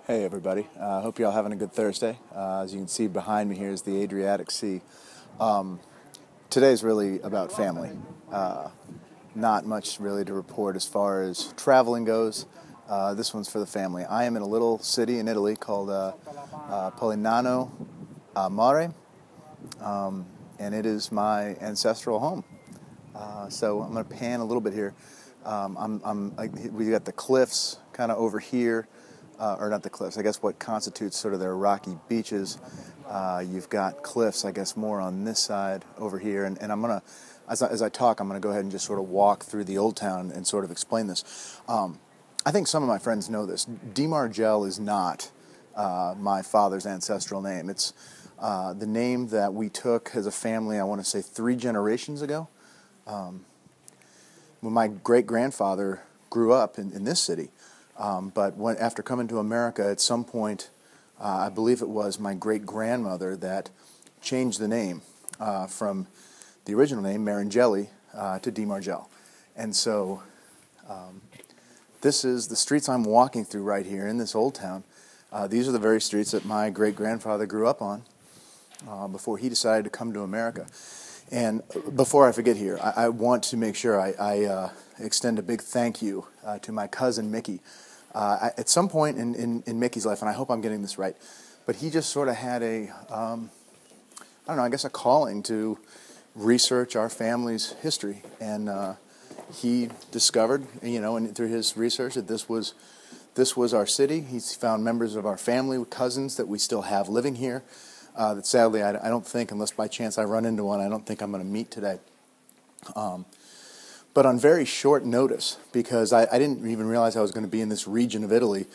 Hey everybody, hope you're all having a good Thursday. As you can see behind me here is the Adriatic Sea. Today's really about family. Not much really to report as far as traveling goes. This one's for the family. I am in a little city in Italy called Polignano, Mare, and it is my ancestral home. So I'm going to pan a little bit here. We got the cliffs kind of over here. Or not the cliffs, I guess what constitutes sort of their rocky beaches. You've got cliffs, I guess, more on this side over here. And I'm going to, as I talk, I'm going to go ahead and just sort of walk through the old town and sort of explain this. I think some of my friends know this. Di Margelle is not my father's ancestral name. It's the name that we took as a family, I want to say 3 generations ago. When my great-grandfather grew up in this city. But after coming to America, at some point, I believe it was my great-grandmother that changed the name from the original name, Marangeli, to Di Margelle. And so this is the streets I'm walking through right here in this old town. These are the very streets that my great-grandfather grew up on before he decided to come to America. And before I forget here, I want to make sure I extend a big thank you to my cousin Mickey. At some point in Mickey's life, and I hope I'm getting this right, but he just sort of had I don't know, I guess a calling to research our family's history. And he discovered, and through his research that this was our city. He's found members of our family, cousins that we still have living here. That sadly, I don't think, unless by chance I run into one, I don't think I'm going to meet today. But on very short notice, because I didn't even realize I was going to be in this region of Italy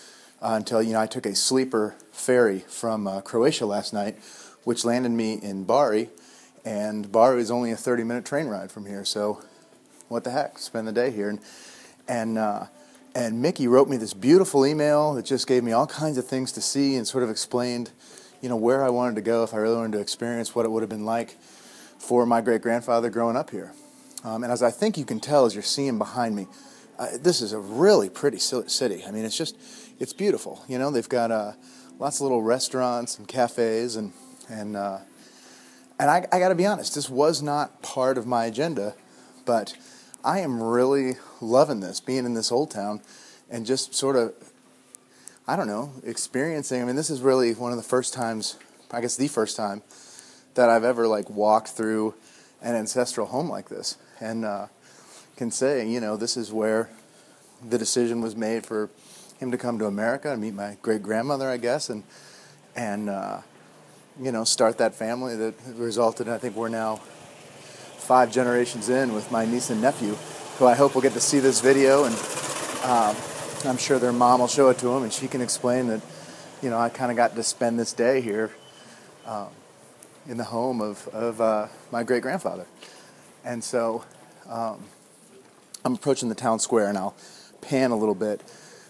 until, I took a sleeper ferry from Croatia last night, which landed me in Bari, and Bari is only a 30-minute train ride from here, so what the heck, spend the day here. And Mickey wrote me this beautiful email that just gave me all kinds of things to see and sort of explained, where I wanted to go if I really wanted to experience what it would have been like for my great-grandfather growing up here. And as I think you can tell as you're seeing behind me, this is a really pretty city. I mean, it's beautiful. They've got lots of little restaurants and cafes, and I got to be honest, this was not part of my agenda, but I am really loving this, being in this old town, and just sort of, I don't know, experiencing. I mean, this is really one of the first times, I guess the first time, that I've ever walked through an ancestral home like this. And can say, this is where the decision was made for him to come to America and meet my great-grandmother, I guess, and start that family that resulted in, I think we're now 5 generations in with my niece and nephew, who I hope will get to see this video, and I'm sure their mom will show it to them, and she can explain that, I kind of got to spend this day here in the home of my great-grandfather. And so I'm approaching the town square, and I'll pan a little bit.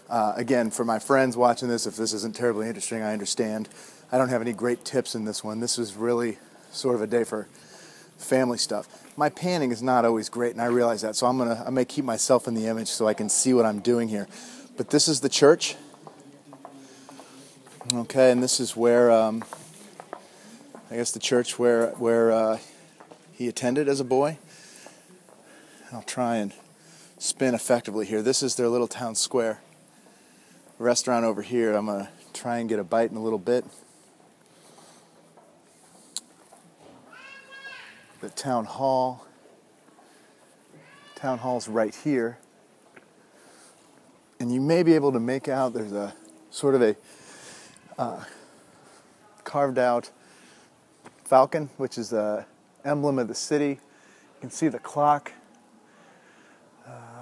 Again, for my friends watching this, if this isn't terribly interesting, I understand. I don't have any great tips in this one. This is really sort of a day for family stuff. My panning is not always great, and I realize that, so I may keep myself in the image so I can see what I'm doing here. But this is the church. Okay, and this is where, I guess the church where he attended as a boy. I'll try and spin effectively here. This is their little town square. Restaurant over here. I'm going to try and get a bite in a little bit. The town hall. Town hall's right here. And you may be able to make out there's a sort of a carved out falcon, which is the emblem of the city. You can see the clock.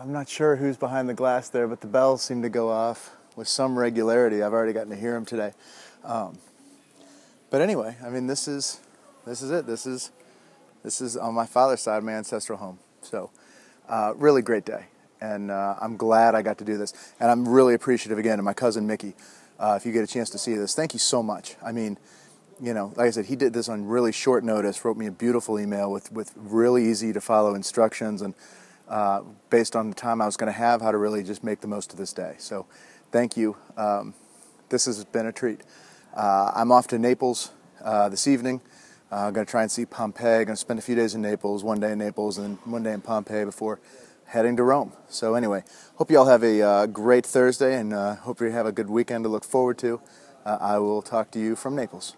I'm not sure who's behind the glass there, but the bells seem to go off with some regularity. I've already gotten to hear them today. But anyway, I mean, this is it. This is on my father's side, my ancestral home. So, really great day, and I'm glad I got to do this. And I'm really appreciative again to my cousin Mickey. If you get a chance to see this, thank you so much. I mean, like I said, he did this on really short notice. Wrote me a beautiful email with really easy to follow instructions, and based on the time I was going to have, how to really just make the most of this day. So thank you. this has been a treat. I'm off to Naples this evening. I'm going to try and see Pompeii. Going to spend a few days in Naples, one day in Naples and one day in Pompeii before heading to Rome. So anyway, hope you all have a great Thursday, and hope you have a good weekend to look forward to. I will talk to you from Naples.